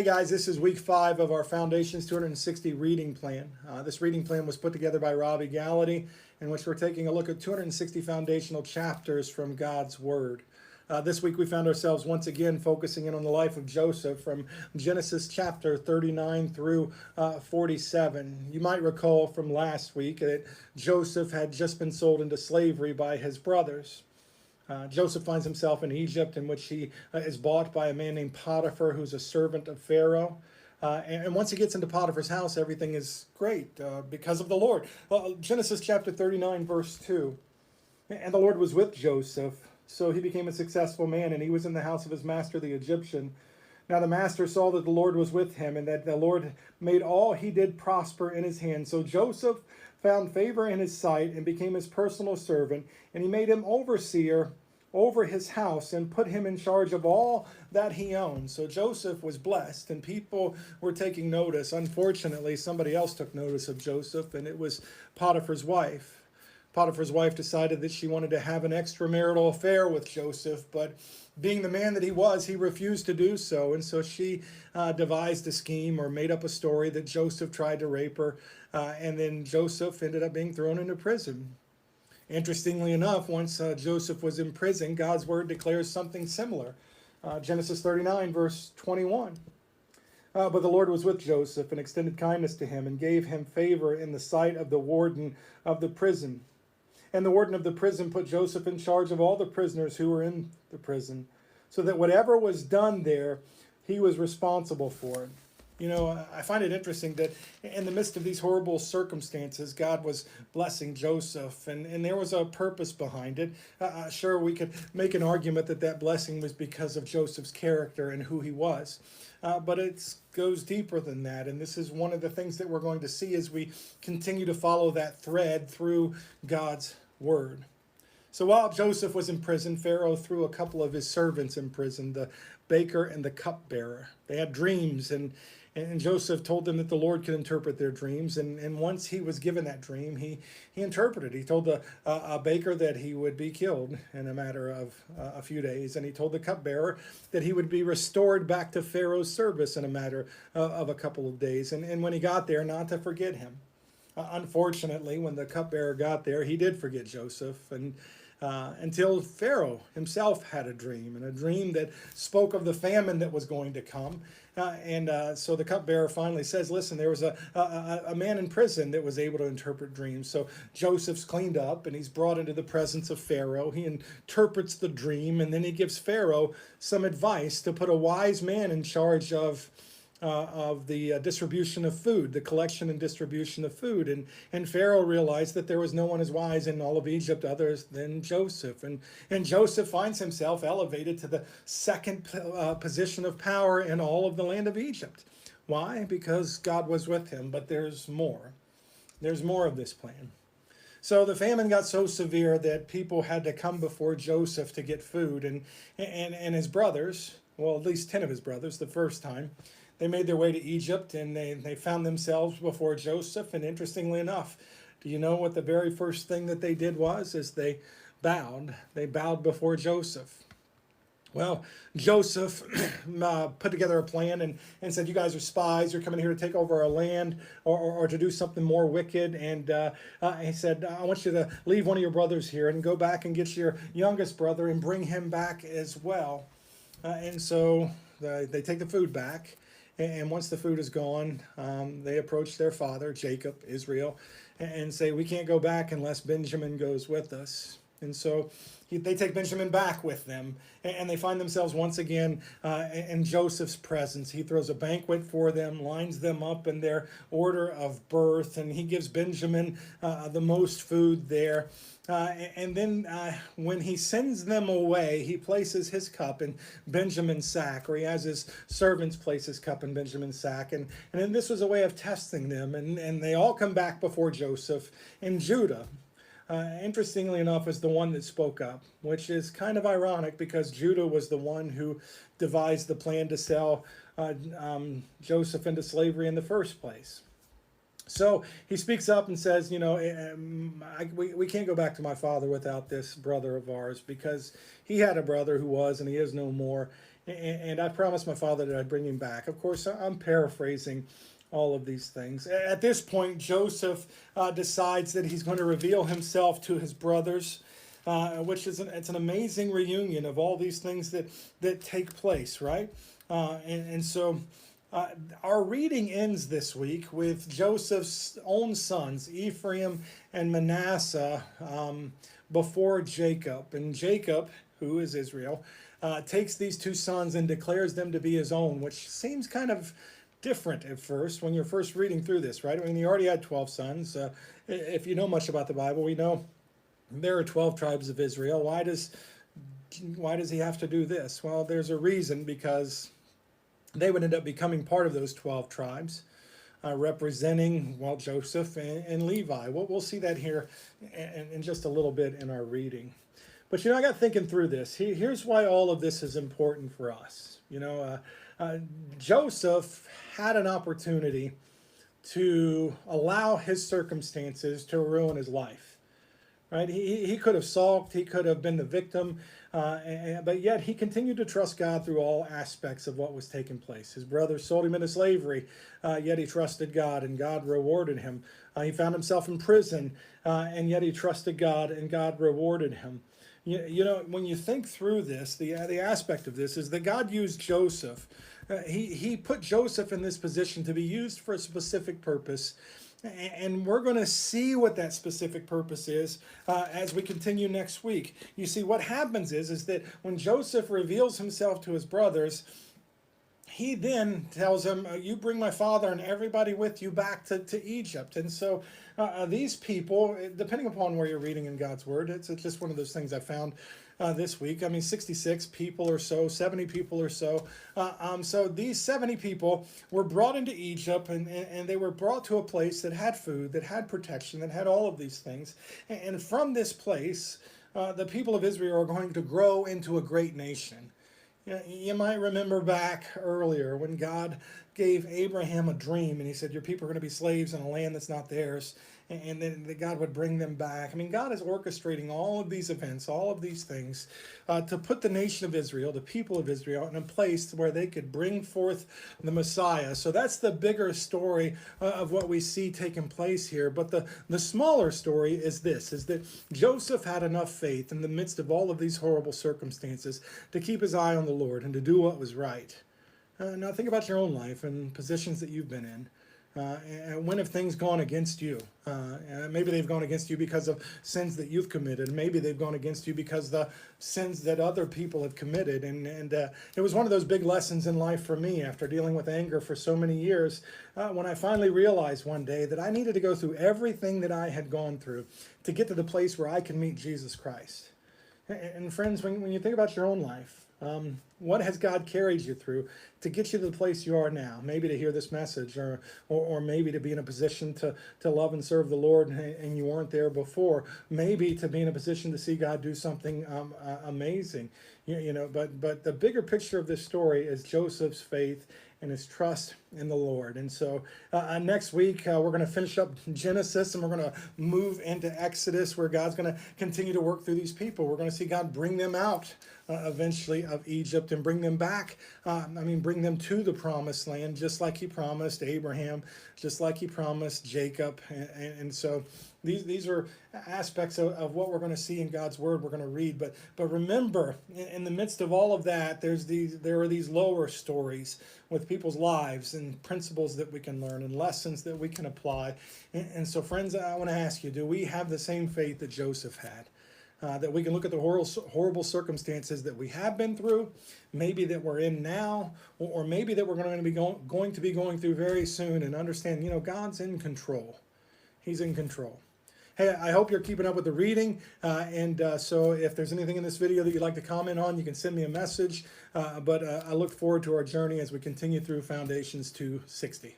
guys, this is week 5 of our Foundations 260 reading plan. This reading plan was put together by Robbie Gallaty, in which we're taking a look at 260 foundational chapters from God's Word. This week we found ourselves once again focusing in on the life of Joseph from Genesis chapter 39 through 47. You might recall from last week that Joseph had just been sold into slavery by his brothers. Joseph finds himself in Egypt, in which he is bought by a man named Potiphar, who's a servant of Pharaoh. And once he gets into Potiphar's house, everything is great because of the Lord. Genesis chapter 39, verse 2. And the Lord was with Joseph, so he became a successful man, and he was in the house of his master, the Egyptian. Now the master saw that the Lord was with him, and that the Lord made all he did prosper in his hand. So Joseph found favor in his sight and became his personal servant, and he made him overseer over his house and put him in charge of all that he owned. So Joseph was blessed, and people were taking notice. Unfortunately, somebody else took notice of Joseph, and it was Potiphar's wife. Potiphar's wife decided that she wanted to have an extramarital affair with Joseph, but being the man that he was, he refused to do so. And so she devised a scheme or made up a story that Joseph tried to rape her, and then Joseph ended up being thrown into prison. Interestingly enough, once Joseph was in prison, God's word declares something similar. Genesis 39, verse 21. But the Lord was with Joseph and extended kindness to him and gave him favor in the sight of the warden of the prison. And the warden of the prison put Joseph in charge of all the prisoners who were in the prison, so that whatever was done there, he was responsible for it. You know, I find it interesting that in the midst of these horrible circumstances, God was blessing Joseph, and there was a purpose behind it. Sure, we could make an argument that that blessing was because of Joseph's character and who he was. But it goes deeper than that, and this is one of the things that we're going to see as we continue to follow that thread through God's Word. So while Joseph was in prison, Pharaoh threw a couple of his servants in prison, the baker and the cupbearer. They had dreams, and Joseph told them that the Lord could interpret their dreams. And once he was given that dream, he interpreted. He told the baker that he would be killed in a matter of a few days. And he told the cupbearer that he would be restored back to Pharaoh's service in a matter of a couple of days. And when he got there, not to forget him. Unfortunately, when the cupbearer got there, he did forget Joseph. And until Pharaoh himself had a dream, and a dream that spoke of the famine that was going to come. So the cupbearer finally says, listen, there was a man in prison that was able to interpret dreams. So Joseph's cleaned up, and he's brought into the presence of Pharaoh. He interprets the dream, and then he gives Pharaoh some advice to put a wise man in charge of the distribution of food, the collection and distribution of food. And Pharaoh realized that there was no one as wise in all of Egypt other than Joseph. And Joseph finds himself elevated to the second position of power in all of the land of Egypt. Why? Because God was with him. But there's more. There's more of this plan. So the famine got so severe that people had to come before Joseph to get food. And his brothers, well, at least 10 of his brothers, the first time, they made their way to Egypt, and they found themselves before Joseph. And interestingly enough, do you know what the very first thing that they did was? Is they bowed. They bowed before Joseph. Well, Joseph put together a plan and said, you guys are spies. You're coming here to take over our land or to do something more wicked. And he said, I want you to leave one of your brothers here and go back and get your youngest brother and bring him back as well. And so they take the food back. And once the food is gone, they approach their father, Jacob, Israel, and say, we can't go back unless Benjamin goes with us. And so they take Benjamin back with them, and they find themselves once again in Joseph's presence. He throws a banquet for them, lines them up in their order of birth, and he gives Benjamin the most food there. And then when he sends them away, he places his cup in Benjamin's sack, or he has his servants place his cup in Benjamin's sack. And then this was a way of testing them. And they all come back before Joseph. And Judah, interestingly enough, is the one that spoke up, which is kind of ironic because Judah was the one who devised the plan to sell Joseph into slavery in the first place. So he speaks up and says, you know, we can't go back to my father without this brother of ours, because he had a brother who was and he is no more. and I promised my father that I'd bring him back. Of course, I'm paraphrasing all of these things. At this point, Joseph decides that he's going to reveal himself to his brothers, which is it's an amazing reunion of all these things that take place, right? So our reading ends this week with Joseph's own sons, Ephraim and Manasseh, before Jacob. And Jacob, who is Israel, takes these two sons and declares them to be his own, which seems kind of different at first when you're first reading through this, right? I mean, he already had 12 sons. If you know much about the Bible, we know there are 12 tribes of Israel. Why does he have to do this? Well, there's a reason, because they would end up becoming part of those 12 tribes, representing, well, Joseph and Levi. We'll see that here in just a little bit in our reading. But, I got thinking through this. Here's why all of this is important for us. Joseph had an opportunity to allow his circumstances to ruin his life, right? He could have sulked, he could have been the victim, but yet he continued to trust God through all aspects of what was taking place. His brothers sold him into slavery, yet he trusted God, and God rewarded him. He found himself in prison, and yet he trusted God, and God rewarded him. When you think through this, the aspect of this is that God used Joseph. He put Joseph in this position to be used for a specific purpose. And we're going to see what that specific purpose is as we continue next week. You see, what happens is that when Joseph reveals himself to his brothers, he then tells them, you bring my father and everybody with you back to Egypt. And so these people, depending upon where you're reading in God's Word, it's just one of those things I found this week. 66 people or so, 70 people or so. So these 70 people were brought into Egypt, and they were brought to a place that had food, that had protection, that had all of these things. And from this place, the people of Israel are going to grow into a great nation. You might remember back earlier when God gave Abraham a dream, and he said, your people are going to be slaves in a land that's not theirs, and then God would bring them back. God is orchestrating all of these events, all of these things, to put the nation of Israel, the people of Israel, in a place where they could bring forth the Messiah. So that's the bigger story of what we see taking place here. But the smaller story is this, is that Joseph had enough faith in the midst of all of these horrible circumstances to keep his eye on the Lord and to do what was right. Now think about your own life and positions that you've been in. And when have things gone against you? Maybe they've gone against you because of sins that you've committed. Maybe they've gone against you because the sins that other people have committed. And it was one of those big lessons in life for me after dealing with anger for so many years, when I finally realized one day that I needed to go through everything that I had gone through to get to the place where I can meet Jesus Christ. And friends, when you think about your own life, what has God carried you through to get you to the place you are now? Maybe to hear this message, or maybe to be in a position to love and serve the Lord and you weren't there before. Maybe to be in a position to see God do something amazing. But the bigger picture of this story is Joseph's faith and his trust in the Lord. And so next week, we're going to finish up Genesis, and we're going to move into Exodus, where God's going to continue to work through these people. We're going to see God bring them out eventually of Egypt and bring them back, bring them to the promised land, just like he promised Abraham, just like he promised Jacob. And so these are aspects of what we're going to see in God's Word we're going to read. But remember, in the midst of all of that, there are these lower stories with people's lives and principles that we can learn and lessons that we can apply. And so, friends, I want to ask you, do we have the same faith that Joseph had? That we can look at the horrible circumstances that we have been through, maybe that we're in now, or maybe that we're going to be going through very soon, and understand, God's in control. He's in control. Hey, I hope you're keeping up with the reading, so if there's anything in this video that you'd like to comment on, you can send me a message, but I look forward to our journey as we continue through Foundations 260.